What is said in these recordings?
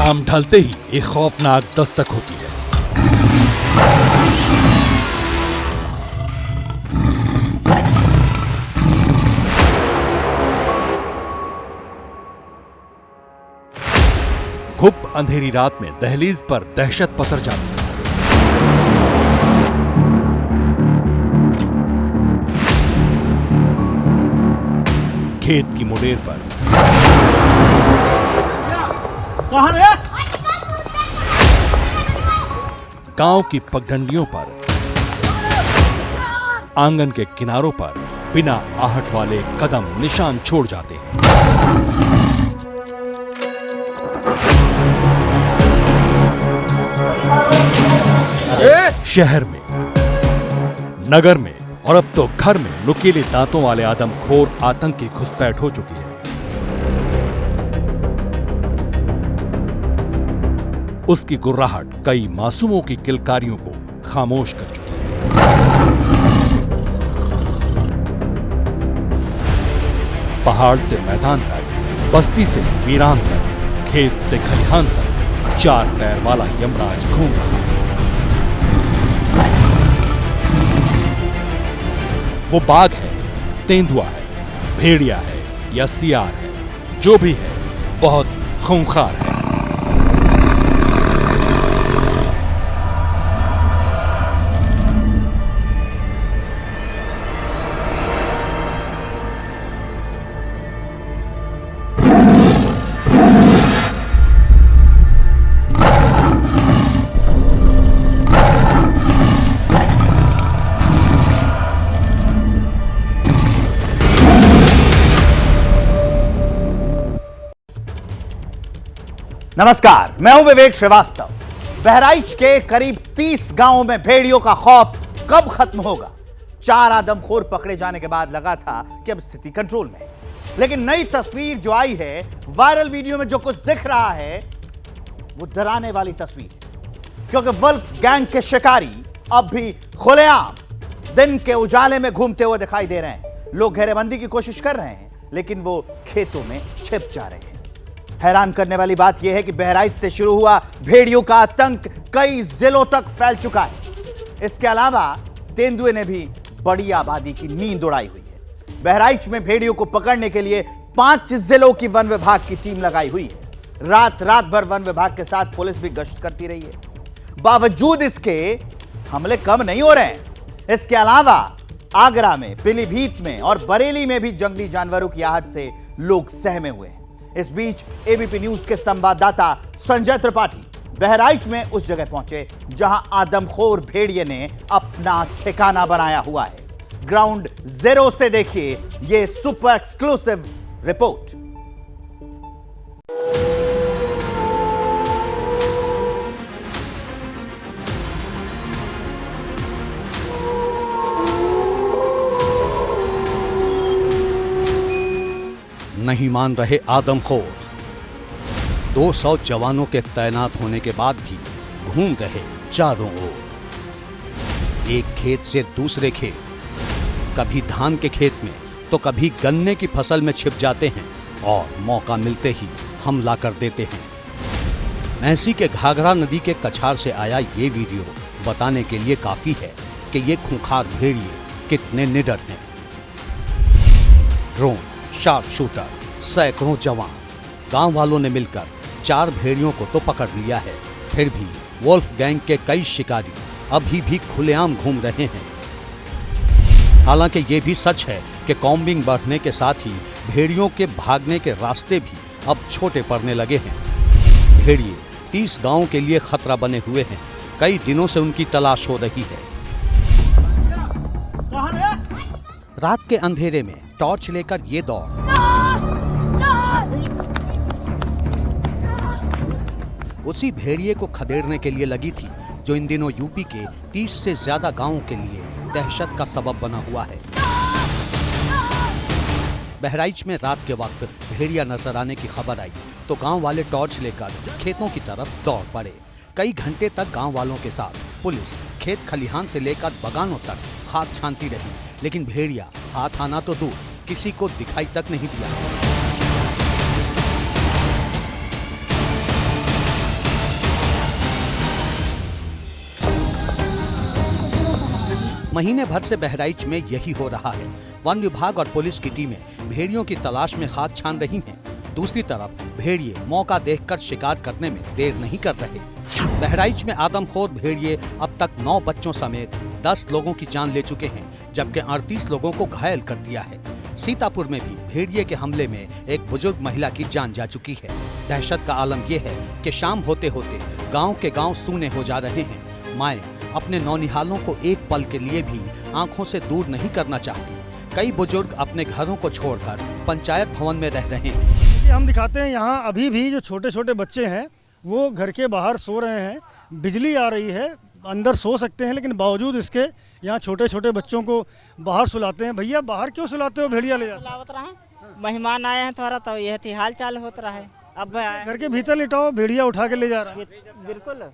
शाम ढलते ही एक खौफनाक दस्तक होती है। घुप अंधेरी रात में दहलीज पर दहशत पसर जाती है। खेत की मुडेर पर गांव की पगडंडियों पर, आंगन के किनारों पर बिना आहट वाले कदम निशान छोड़ जाते हैं। शहर में, नगर में और अब तो घर में नुकीले दांतों वाले आदमखोर आतंकी घुसपैठ हो चुकी है। उसकी गुर्राहट कई मासूमों की किलकारियों को खामोश कर चुकी है। पहाड़ से मैदान तक, बस्ती से वीरान तक, खेत से खलिहान तक, चार पैर वाला यमराज घूम रहा है। वो बाघ है, तेंदुआ है, भेड़िया है या सियार है, जो भी है बहुत खूंखार है। नमस्कार, मैं हूं विवेक श्रीवास्तव। बहराइच के करीब 30 गांवों में भेड़ियों का खौफ कब खत्म होगा? 4 आदमखोर पकड़े जाने के बाद लगा था कि अब स्थिति कंट्रोल में है, लेकिन नई तस्वीर जो आई है, वायरल वीडियो में जो कुछ दिख रहा है वो डराने वाली तस्वीर है, क्योंकि वुल्फ गैंग के शिकारी अब भी खुलेआम दिन के उजाले में घूमते हुए दिखाई दे रहे हैं। लोग घेरेबंदी की कोशिश कर रहे हैं, लेकिन वो खेतों में छिप जा रहे हैं। हैरान करने वाली बात यह है कि बहराइच से शुरू हुआ भेड़ियों का आतंक कई जिलों तक फैल चुका है। इसके अलावा तेंदुए ने भी बड़ी आबादी की नींद उड़ाई हुई है। बहराइच में भेड़ियों को पकड़ने के लिए 5 जिलों की वन विभाग की टीम लगाई हुई है। रात भर वन विभाग के साथ पुलिस भी गश्त करती रही है। बावजूद इसके हमले कम नहीं हो रहे हैं। इसके अलावा आगरा में, पीलीभीत में और बरेली में भी जंगली जानवरों की आहट से लोग सहमे हुए हैं। इस बीच एबीपी न्यूज के संवाददाता संजय त्रिपाठी बहराइच में उस जगह पहुंचे जहां आदमखोर भेड़िए ने अपना ठिकाना बनाया हुआ है। ग्राउंड जीरो से देखिए ये सुपर एक्सक्लूसिव रिपोर्ट। नहीं मान रहे आदमखोर। 200 जवानों के तैनात होने के बाद भी घूम रहे चारों ओर, एक खेत से दूसरे खेत, कभी धान के खेत में तो कभी गन्ने की फसल में छिप जाते हैं और मौका मिलते ही हमला कर देते हैं। मैसी के घाघरा नदी के कछार से आया ये वीडियो बताने के लिए काफी है कि ये खूंखार भेड़िए कितने निडर हैं। ड्रोन, शार्प शूटर, सैकड़ों जवान, गांव वालों ने मिलकर 4 भेड़ियों को तो पकड़ लिया है। फिर भी वुल्फ गैंग के कई शिकारी अभी भी खुलेआम घूम रहे हैं। हालांकि ये भी सच है कि कॉम्बिंग बढ़ने के साथ ही भेड़ियों के भागने के रास्ते भी अब छोटे पड़ने लगे हैं। भेड़िए 30 गांवों के लिए खतरा बने हुए हैं। कई दिनों से उनकी तलाश हो रही है। रात के अंधेरे में टॉर्च लेकर ये दौड़ उसी भेड़िए को खदेड़ने के लिए लगी थी जो इन दिनों यूपी के 30 से ज्यादा गांवों के लिए दहशत का सबब बना हुआ है। बहराइच में रात के वक्त भेड़िया नजर आने की खबर आई तो गांव वाले टॉर्च लेकर खेतों की तरफ दौड़ पड़े। कई घंटे तक गांव वालों के साथ पुलिस खेत खलिहान से लेकर बगानों तक हाथ छानती रही, लेकिन भेड़िया हाथ आना तो दूर किसी को दिखाई तक नहीं दिया। महीने भर से बहराइच में यही हो रहा है। वन विभाग और पुलिस की टीमें भेड़ियों की तलाश में खाद छान रही हैं। दूसरी तरफ भेड़िए मौका देखकर शिकार करने में देर नहीं कर रहे। बहराइच में आदमखोर भेड़िए अब तक 9 बच्चों समेत 10 लोगों की जान ले चुके हैं, जबकि 38 लोगों को घायल कर दिया है। सीतापुर में भी भेड़िए के हमले में एक बुजुर्ग महिला की जान जा चुकी है। दहशत का आलम यह है कि शाम होते होते गांव के गांव सूने हो जा रहे हैं। माएं अपने नौनिहालों को एक पल के लिए भी आंखों से दूर नहीं करना चाहती। कई बुजुर्ग अपने घरों को छोड़कर पंचायत भवन में रह रहे हैं। हम दिखाते हैं यहाँ अभी भी जो छोटे छोटे बच्चे हैं वो घर के बाहर सो रहे हैं। बिजली आ रही है, अंदर सो सकते हैं, लेकिन बावजूद इसके यहाँ छोटे छोटे बच्चों को बाहर सुलाते हैं। भैया बाहर क्यों सुलाते हो? भेड़िया ले जाते हैं। मेहमान आए हैं थोड़ा, तो यह थी हाल चाल होता रहा है। अब घर के भीतर लिटाओ, भेड़िया उठा के ले जा रहा है। बिल्कुल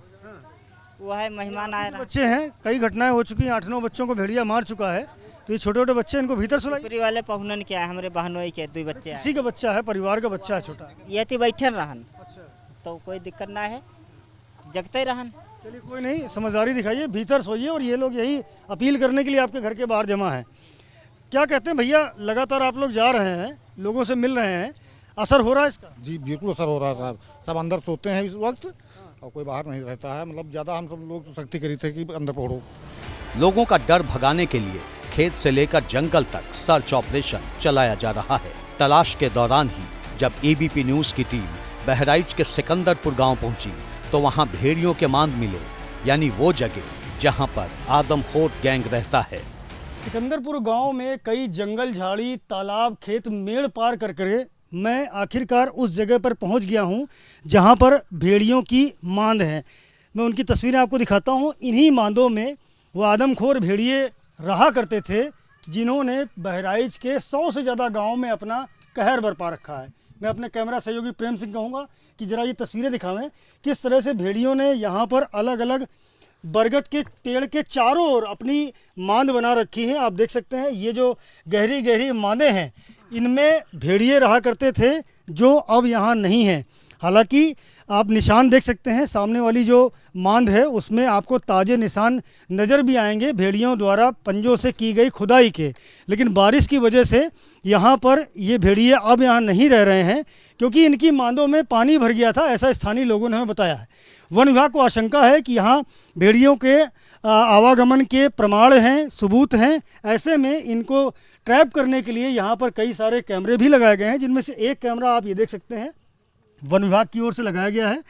वो है, मेहमान आए रहा। बच्चे हैं, कई घटनाएं हो चुकी हैं, 8-9 बच्चों को भेड़िया मार चुका है। तो ये छोटे छोटे बच्चे इनको भीतर सुलाई। पूरी वाले पहुनन क्या है, हमारे बहनों के 2 बच्चे हैं। इसी का बच्चा है, परिवार का बच्चा है छोटा। ये थी बैठे रहन, तो कोई दिक्कत ना है, जगते रहन। चलिए कोई नहीं, समझदारी दिखाइए, भीतर सोइए। और ये लोग यही अपील करने के लिए आपके घर के बाहर जमा है। क्या कहते हैं भैया, लगातार आप लोग जा रहे हैं, लोगों से मिल रहे हैं, असर हो रहा है इसका? जी बिल्कुल असर हो रहा है साहब। सब अंदर सोते हैं इस वक्त और कोई बाहर नहीं रहता है। मतलब ज़्यादा हम सब लोग सख्ती करी थे कि अंदर पकड़ो। लोगों का डर भगाने के लिए खेत से लेकर जंगल तक सर्च ऑपरेशन चलाया जा रहा है। तलाश के दौरान ही जब एबीपी न्यूज की टीम बहराइच के सिकंदरपुर गांव पहुंची तो वहां भेड़ियों के मांद मिले, यानी वो जगह जहां पर आदमखोर गैंग रहता है। सिकंदरपुर गांव में कई जंगल, झाड़ी, तालाब, खेत, मेड़ पार कर मैं आखिरकार उस जगह पर पहुंच गया हूं जहां पर भेड़ियों की मांद है। मैं उनकी तस्वीरें आपको दिखाता हूं। इन्हीं मांदों में वो आदमखोर भेड़िए रहा करते थे जिन्होंने बहराइच के 100 से ज़्यादा गाँव में अपना कहर बरपा रखा है। मैं अपने कैमरा सहयोगी प्रेम सिंह कहूँगा कि ज़रा ये तस्वीरें दिखावें किस तरह से भेड़ियों ने यहाँ पर अलग अलग बरगद के पेड़ के चारों ओर अपनी मांद बना रखी है। आप देख सकते हैं ये जो गहरी गहरी मांदें हैं, इनमें भेड़िए रहा करते थे जो अब यहाँ नहीं हैं। हालांकि आप निशान देख सकते हैं, सामने वाली जो मांद है उसमें आपको ताज़े निशान नज़र भी आएंगे भेड़ियों द्वारा पंजों से की गई खुदाई के। लेकिन बारिश की वजह से यहाँ पर ये भेड़िए अब यहाँ नहीं रह रहे हैं क्योंकि इनकी मांदों में पानी भर गया था, ऐसा स्थानीय लोगों ने हमें बताया है। वन विभाग को आशंका है कि यहाँ भेड़ियों के आवागमन के प्रमाण हैं, सबूत हैं। ऐसे में इनको ट्रैप करने के लिए यहाँ पर कई सारे कैमरे भी लगाए गए हैं, जिनमें से एक कैमरा आप ये देख सकते हैं वन विभाग की ओर से लगाया गया है।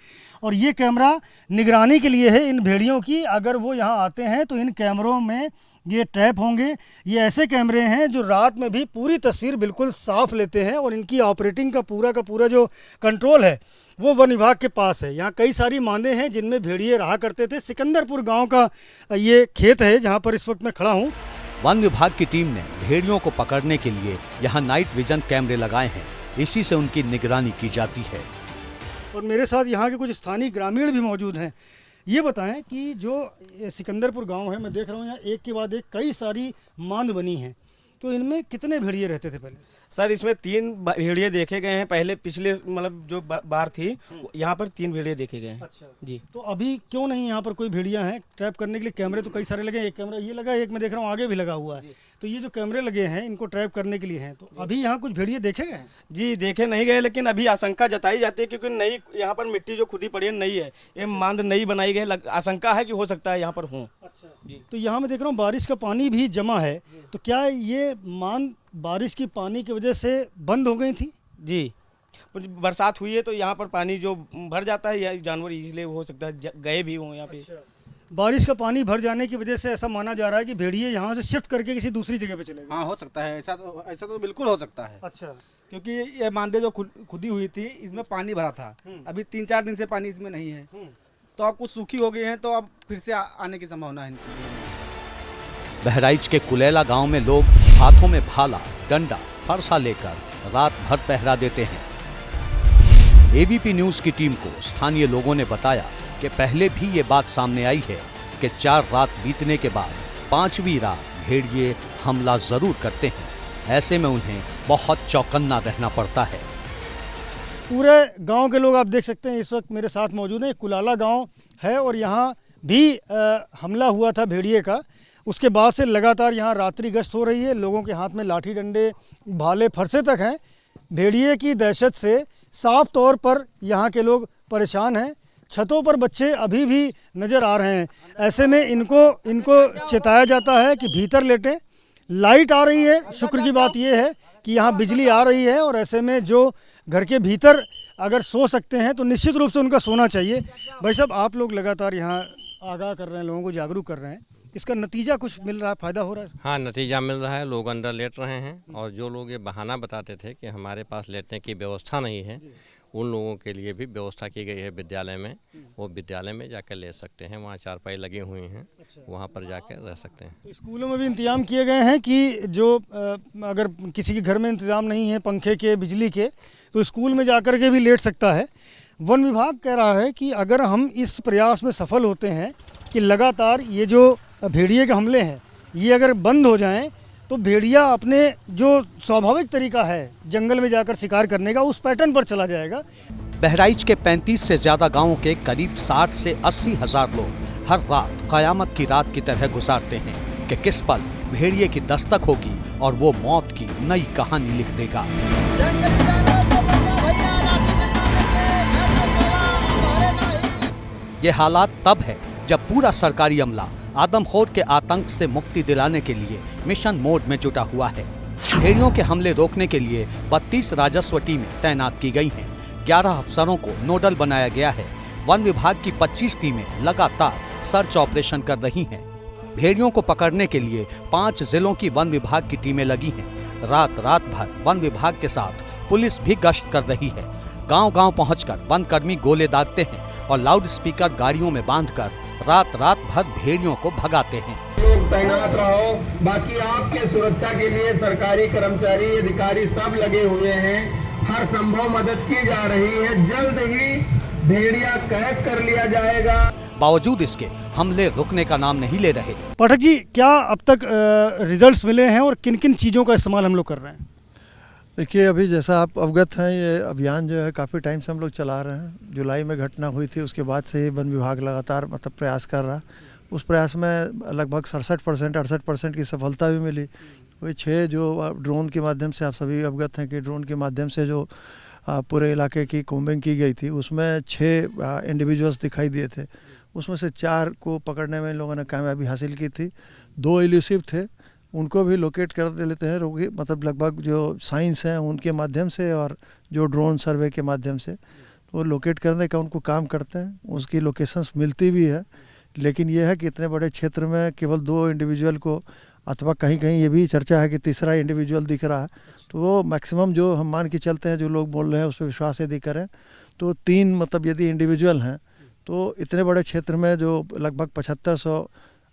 और ये कैमरा निगरानी के लिए है इन भेड़ियों की। अगर वो यहाँ आते हैं तो इन कैमरों में ये ट्रैप होंगे। ये ऐसे कैमरे हैं जो रात में भी पूरी तस्वीर बिल्कुल साफ लेते हैं और इनकी ऑपरेटिंग का पूरा जो कंट्रोल है वो वन विभाग के पास है। यहाँ कई सारी मांदें हैं जिनमें भेड़िए रहा करते थे। सिकंदरपुर गाँव का ये खेत है जहाँ पर इस वक्त मैं खड़ा हूँ। वन विभाग की टीम ने भेड़ियों को पकड़ने के लिए यहाँ नाइट विजन कैमरे लगाए हैं, इसी से उनकी निगरानी की जाती है। और मेरे साथ यहाँ के कुछ स्थानीय ग्रामीण भी मौजूद हैं। ये बताएं कि जो सिकंदरपुर गांव है, मैं देख रहा हूँ यहाँ एक के बाद एक कई सारी मांद बनी हैं, तो इनमें कितने भेड़िए रहते थे पहले? सर इसमें 3 भेड़िए देखे गए हैं पहले, पिछले मतलब जो बार थी यहाँ पर 3 भेड़िए देखे गए हैं। अच्छा जी। तो अभी क्यों नहीं यहाँ पर कोई भेड़िया हैं ट्रैप करने के लिए? कैमरे तो कई सारे लगे, एक कैमरा ये लगा, एक मैं देख रहा हूँ आगे भी लगा हुआ है। तो ये जो कैमरे लगे हैं इनको ट्रैप करने के लिए हैं। तो अभी यहाँ कुछ भेड़िए देखे गए हैं? जी देखे नहीं गए, लेकिन अभी आशंका जताई जाती है क्योंकि नई यहाँ पर मिट्टी जो खुदी पड़ी है नई है, ये मांद नई बनाई गई, आशंका है कि हो सकता है यहाँ पर हो। अच्छा जी। तो यहाँ मैं देख रहा हूँ बारिश का पानी भी जमा है, तो क्या ये मांद बारिश की पानी की वजह से बंद हो गई थी? जी, बरसात हुई है तो यहाँ पर पानी जो भर जाता है, या जानवर इसलिए हो सकता है गए भी हों यहाँ पे। अच्छा। बारिश का पानी भर जाने की वजह से ऐसा माना जा रहा है कि भेड़िए यहाँ से शिफ्ट करके किसी दूसरी जगह पे चले गए। हाँ हो सकता है, ऐसा तो बिल्कुल हो सकता है। अच्छा। क्योंकि ये मांदे जो खुदी हुई थी इसमें पानी भरा था, अभी 3-4 दिन से पानी इसमें नहीं है, तो अब कुछ सूखी हो गई हैं, तो अब फिर से आने की संभावना है इनकी। बहराइच के कुलेला गांव में लोग हाथों में भाला, डंडा, फरसा लेकर रात भर पहरा देते हैं। एबीपी न्यूज की टीम को स्थानीय लोगों ने बताया कि पहले भी ये बात सामने आई है कि 4 रात बीतने के बाद 5वीं रात भेड़िए हमला जरूर करते हैं। ऐसे में उन्हें बहुत चौकन्ना रहना पड़ता है। पूरे गांव के लोग आप देख सकते हैं इस वक्त मेरे साथ मौजूद हैं। कुलाला गांव है और यहाँ भी हमला हुआ था भेड़िए का, उसके बाद से लगातार यहाँ रात्रि गश्त हो रही है। लोगों के हाथ में लाठी डंडे भाले फरसे तक हैं। भेड़िए की दहशत से साफ तौर पर यहाँ के लोग परेशान हैं। छतों पर बच्चे अभी भी नज़र आ रहे हैं। ऐसे में इनको चेताया जाता है कि भीतर लेटें। लाइट आ रही है, शुक्र की बात यह है कि यहाँ बिजली आ रही है, और ऐसे में जो घर के भीतर अगर सो सकते हैं तो निश्चित रूप से उनका सोना चाहिए। भाई साहब, आप लोग लगातार यहाँ आगाह कर रहे हैं, लोगों को जागरूक कर रहे हैं, इसका नतीजा कुछ मिल रहा है, फ़ायदा हो रहा है? हाँ, नतीजा मिल रहा है। लोग अंदर लेट रहे हैं, और जो लोग ये बहाना बताते थे कि हमारे पास लेटने की व्यवस्था नहीं है, उन लोगों के लिए भी व्यवस्था की गई है विद्यालय में। वो विद्यालय में जाकर ले सकते हैं, वहाँ चारपाई लगी हुई हैं, वहाँ पर जाकर रह सकते हैं। तो स्कूलों में भी इंतजाम किए गए हैं कि जो अगर किसी के घर में इंतजाम नहीं है पंखे के, बिजली के, तो स्कूल में जाकर के भी लेट सकता है। वन विभाग कह रहा है कि अगर हम इस प्रयास में सफल होते हैं कि लगातार ये जो भेड़िए के हमले हैं ये अगर बंद हो जाएं, तो भेड़िया अपने जो स्वाभाविक तरीका है जंगल में जाकर शिकार करने का, उस पैटर्न पर चला जाएगा। बहराइच के 35 से ज्यादा गांवों के करीब 60 से 80 हजार लोग हर रात कयामत की रात की तरह गुजारते हैं कि किस पल भेड़िए की दस्तक होगी और वो मौत की नई कहानी लिख देगा। ये हालात तब है जब पूरा सरकारी अमला आदमखोर के आतंक से मुक्ति दिलाने के लिए मिशन मोड में जुटा हुआ है। भेड़ियों के हमले रोकने के लिए 32 राजस्व टीमें तैनात की गई हैं। 11 अफसरों को नोडल बनाया गया है। वन विभाग की 25 टीमें लगातार सर्च ऑपरेशन कर रही हैं। भेड़ियों को पकड़ने के लिए 5 जिलों की वन विभाग की टीमें लगी हैं। रात भर वन विभाग के साथ पुलिस भी गश्त कर रही है। गांव-गांव पहुंचकर वन कर्मी गोले दागते हैं और लाउड स्पीकर गाड़ियों में बांधकर रात भर भेड़ियों को भगाते हैं। लोग तैनात रहो, बाकी आपके सुरक्षा के लिए सरकारी कर्मचारी, अधिकारी सब लगे हुए हैं। हर संभव मदद की जा रही है। जल्द ही भेड़िया कैद कर लिया जाएगा। बावजूद इसके हमले रुकने का नाम नहीं ले रहे। पाठक जी, क्या अब तक रिजल्ट्स मिले हैं और किन किन चीज़ों का इस्तेमाल हम लोग कर रहे हैं? देखिए, अभी जैसा आप अवगत हैं, ये अभियान जो है काफ़ी टाइम से हम लोग चला रहे हैं। जुलाई में घटना हुई थी, उसके बाद से वन विभाग लगातार प्रयास कर रहा। उस प्रयास में लगभग 68% की सफलता भी मिली। वही 6 जो ड्रोन के माध्यम से, आप सभी अवगत हैं कि ड्रोन के माध्यम से जो पूरे इलाके की कोम्बिंग की गई थी, उसमें 6 इंडिविजुअल्स दिखाई दिए थे। उसमें से 4 को पकड़ने में इन लोगों ने कामयाबी हासिल की थी। 2 इल्यूसिव थे, उनको भी लोकेट कर लेते हैं। मतलब लगभग जो साइंस हैं उनके माध्यम से और जो ड्रोन सर्वे के माध्यम से, तो लोकेट करने का उनको काम करते हैं। उसकी लोकेशंस मिलती भी है, लेकिन यह है कि इतने बड़े क्षेत्र में केवल 2 इंडिविजुअल को, अथवा कहीं कहीं ये भी चर्चा है कि तीसरा इंडिविजुअल दिख रहा है, तो वो मैक्सिमम जो हम मान के चलते हैं, जो लोग बोल रहे हैं उस पर विश्वास यदि करें तो 3 मतलब यदि इंडिविजुअल हैं, तो इतने बड़े क्षेत्र में जो लगभग 7500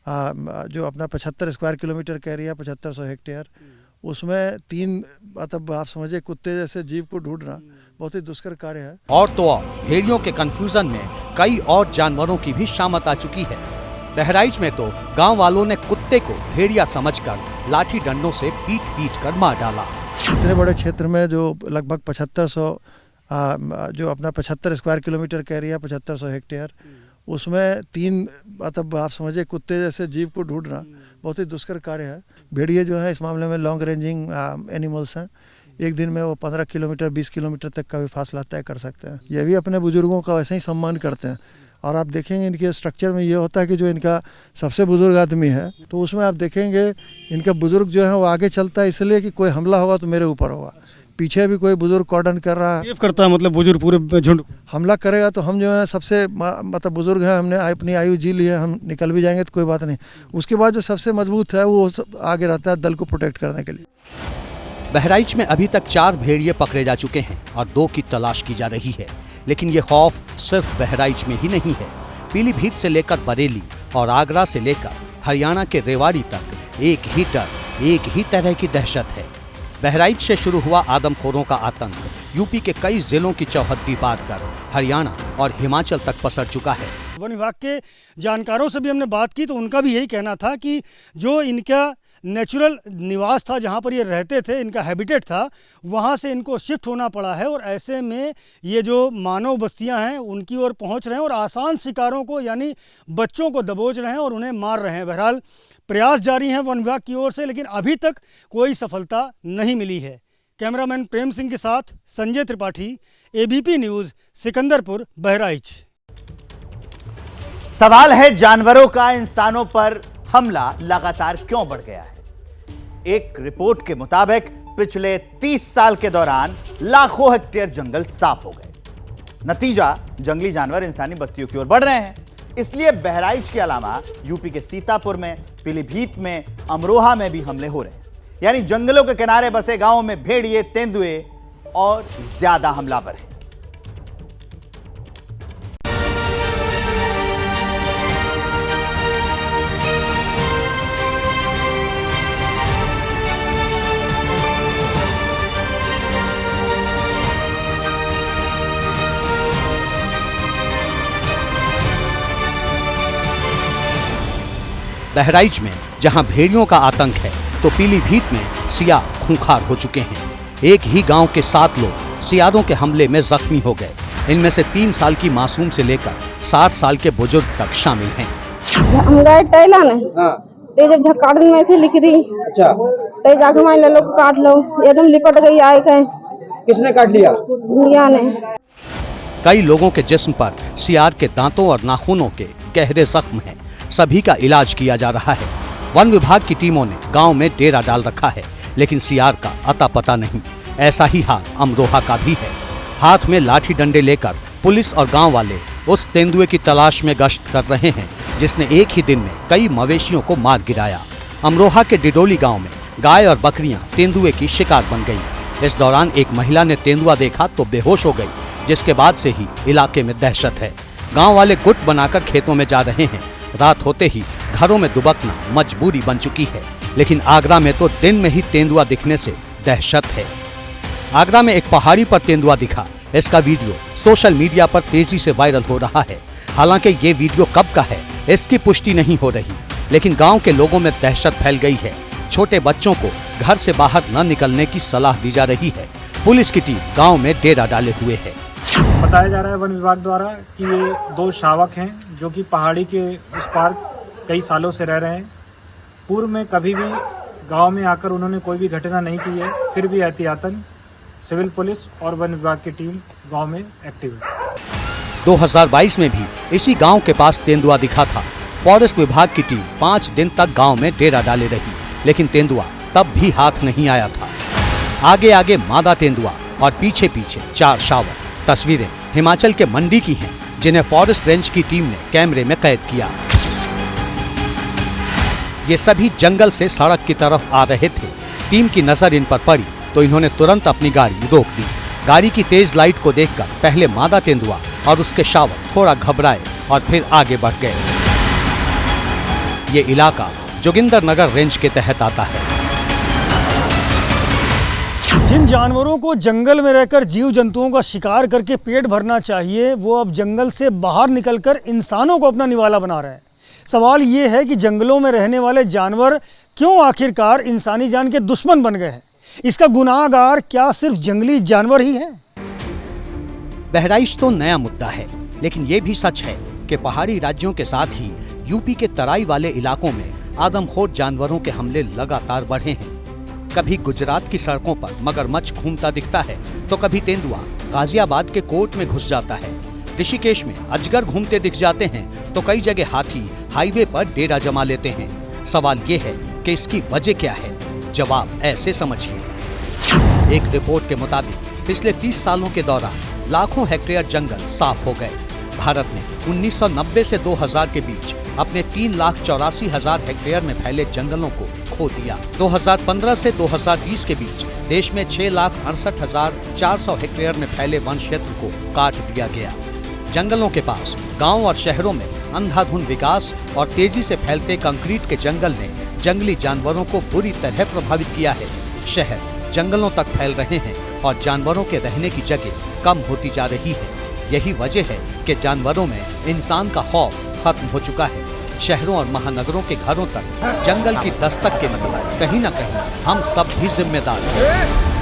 जो अपना 75 स्क्वायर किलोमीटर का एरिया, 7500 हेक्टेयर, उसमें 3 मतलब आप समझिए कुत्ते जैसे जीव को ढूंढना बहुत ही दुष्कर कार्य है। और तो और भेड़ियों के कंफ्यूजन में कई और जानवरों की भी शामत आ चुकी है। बहराइच में तो गांव वालों ने कुत्ते को भेड़िया समझकर लाठी डंडों से पीट कर मार डाला। इतने बड़े क्षेत्र में जो लगभग 7500 जो अपना 75 स्क्वायर किलोमीटर का एरिया, 7500 हेक्टेयर, उसमें 3 मतलब आप समझिए कुत्ते जैसे जीव को ढूंढना बहुत ही दुष्कर कार्य है। भेड़िए जो है इस मामले में लॉन्ग रेंजिंग एनिमल्स हैं। एक दिन में वो 15 किलोमीटर 20 किलोमीटर तक का भी फासला तय कर सकते हैं। ये भी अपने बुजुर्गों का वैसे ही सम्मान करते हैं। और आप देखेंगे इनके स्ट्रक्चर में ये होता है कि जो इनका सबसे बुजुर्ग आदमी है, तो उसमें आप देखेंगे इनका बुजुर्ग जो है वो आगे चलता है, इसलिए कि कोई हमला होगा तो मेरे ऊपर होगा। पीछे भी कोई बुजुर्ग कॉर्डन कर रहा है, सेफ करता है, मतलब बुजुर्ग पूरे झुंड हमला करेगा तो हम जो है सबसे मतलब बुजुर्ग हैं, हमने अपनी आयु जी ली है, हम निकल भी जाएंगे तो कोई बात नहीं। उसके बाद जो सबसे मजबूत है वो आगे रहता है दल को प्रोटेक्ट करने के लिए। बहराइच में अभी तक 4 भेड़िए पकड़े जा चुके हैं और 2 की तलाश की जा रही है। लेकिन ये खौफ सिर्फ बहराइच में ही नहीं है। पीलीभीत से लेकर बरेली और आगरा से लेकर हरियाणा के रेवाड़ी तक एक ही डर, एक ही तरह की दहशत है। बहराइच से शुरू हुआ आदमखोरों का आतंक यूपी के कई जिलों की चौहद्दी पार कर हरियाणा और हिमाचल तक पसर चुका है। वन विभाग के जानकारों से भी हमने बात की तो उनका भी यही कहना था कि जो इनका नेचुरल निवास था, जहाँ पर ये रहते थे, इनका हैबिटेट था, वहाँ से इनको शिफ्ट होना पड़ा है। और ऐसे में ये जो मानव बस्तियाँ हैं उनकी ओर पहुँच रहे हैं और आसान शिकारों को यानी बच्चों को दबोच रहे हैं और उन्हें मार रहे हैं। बहरहाल प्रयास जारी हैं वन विभाग की ओर से, लेकिन अभी तक कोई सफलता नहीं मिली है। कैमरामैन प्रेम सिंह के साथ संजय त्रिपाठी, एबीपी न्यूज़, सिकंदरपुर, बहराइच। सवाल है, जानवरों का इंसानों पर हमला लगातार क्यों बढ़ गया है? एक रिपोर्ट के मुताबिक पिछले 30 साल के दौरान लाखों हेक्टेयर जंगल साफ हो गए। नतीजा, जंगली जानवर इंसानी बस्तियों की ओर बढ़ रहे हैं। इसलिए बहराइच के अलावा यूपी के सीतापुर में, पीलीभीत में, अमरोहा में भी हमले हो रहे हैं। यानी जंगलों के किनारे बसे गांवों में भेड़िए, तेंदुए और ज्यादा हमलावर हैं। बहराइच में जहां भेड़ियों का आतंक है, तो पीलीभीत में सियार खूंखार हो चुके हैं। एक ही गांव के 7 लोग सियारों के हमले में जख्मी हो गए। इनमें से 3 साल की मासूम से लेकर 60 साल के बुजुर्ग तक शामिल हैं। हम गए टैला ने, जब झकाड़न में से लिख रही, तो जाके हमारे लोग काट लो, एकदम लिपट गई आए कहे। किसने काट लिया? मियां ने। कई लोगों के जिस्म पर सियार के दांतों और नाखूनों के गहरे जख्म हैं। सभी का इलाज किया जा रहा है। वन विभाग की टीमों ने गांव में डेरा डाल रखा है, लेकिन सियार का अता पता नहीं। ऐसा ही हाल अमरोहा का भी है। हाथ में लाठी डंडे लेकर पुलिस और गांव वाले उस तेंदुए की तलाश में गश्त कर रहे हैं जिसने एक ही दिन में कई मवेशियों को मार गिराया। अमरोहा के डिडोली गांव में गाय और बकरियां तेंदुए की शिकार बन गई। इस दौरान एक महिला ने तेंदुआ देखा तो बेहोश हो गई, जिसके बाद से ही इलाके में दहशत है। गांव वाले गुट बनाकर खेतों में जा रहे हैं। रात होते ही घरों में दुबकना मजबूरी बन चुकी है। लेकिन आगरा में तो दिन में ही तेंदुआ दिखने से दहशत है। आगरा में एक पहाड़ी पर तेंदुआ दिखा। इसका वीडियो सोशल मीडिया पर तेजी से वायरल हो रहा है। हालांकि ये वीडियो कब का है इसकी पुष्टि नहीं हो रही, लेकिन गांव के लोगों में दहशत फैल गई है। छोटे बच्चों को घर से बाहर न निकलने की सलाह दी जा रही है। पुलिस की टीम गांव में डेरा डाले हुए है। बताया जा रहा है वन विभाग द्वारा कि ये 2 शावक हैं जो कि पहाड़ी के उस पार कई सालों से रह रहे हैं। पूर्व में कभी भी गांव में आकर उन्होंने कोई भी घटना नहीं की है, फिर भी एहतियातन सिविल पुलिस और वन विभाग की टीम गांव में एक्टिव है। 2022 में भी इसी गांव के पास तेंदुआ दिखा था। फॉरेस्ट विभाग की टीम 5 दिन तक गांव में डेरा डाले रही, लेकिन तेंदुआ तब भी हाथ नहीं आया था। आगे आगे मादा तेंदुआ और पीछे पीछे 4 शावक। तस्वीरें हिमाचल के मंडी की हैं, जिन्हें फॉरेस्ट रेंज की टीम ने कैमरे में कैद किया। ये सभी जंगल से सड़क की तरफ आ रहे थे। टीम की नजर इन पर पड़ी तो इन्होंने तुरंत अपनी गाड़ी रोक दी। गाड़ी की तेज लाइट को देखकर पहले मादा तेंदुआ और उसके शावक थोड़ा घबराए और फिर आगे बढ़ गए। ये इलाका जोगिंदरनगर रेंज के तहत आता है। जिन जानवरों को जंगल में रहकर जीव जंतुओं का शिकार करके पेट भरना चाहिए, वो अब जंगल से बाहर निकलकर इंसानों को अपना निवाला बना रहे हैं। सवाल ये है कि जंगलों में रहने वाले जानवर क्यों आखिरकार इंसानी जान के दुश्मन बन गए हैं? इसका गुनाहगार क्या सिर्फ जंगली जानवर ही हैं? बहराइच तो नया मुद्दा है, लेकिन ये भी सच है कि पहाड़ी राज्यों के साथ ही यूपी के तराई वाले इलाकों में आदमखोर जानवरों के हमले लगातार बढ़े हैं। कभी गुजरात की सड़कों पर मगरमच्छ घूमता दिखता है, तो कभी तेंदुआ गाजियाबाद के कोर्ट में घुस जाता है। ऋषिकेश में अजगर घूमते दिख जाते हैं, तो कई जगह हाथी हाईवे पर डेरा जमा लेते हैं। सवाल ये है कि इसकी वजह क्या है? जवाब ऐसे समझिए। एक रिपोर्ट के मुताबिक पिछले 30 सालों के दौरान लाखों हेक्टेयर जंगल साफ हो गए। भारत ने 1990 से 2000 के बीच अपने 3,84,000 हेक्टेयर में फैले जंगलों को खो दिया। 2015 से 2020 के बीच देश में 6,68,400 हेक्टेयर में फैले वन क्षेत्र को काट दिया गया। जंगलों के पास गांव और शहरों में अंधाधुंध विकास और तेजी से फैलते कंक्रीट के जंगल ने जंगली जानवरों को बुरी तरह प्रभावित किया है। शहर जंगलों तक फैल रहे हैं और जानवरों के रहने की जगह कम होती जा रही है। यही वजह है कि जानवरों में इंसान का खौफ खत्म हो चुका है। शहरों और महानगरों के घरों तक जंगल की दस्तक के लिए कहीं न कहीं हम सब भी जिम्मेदार हैं।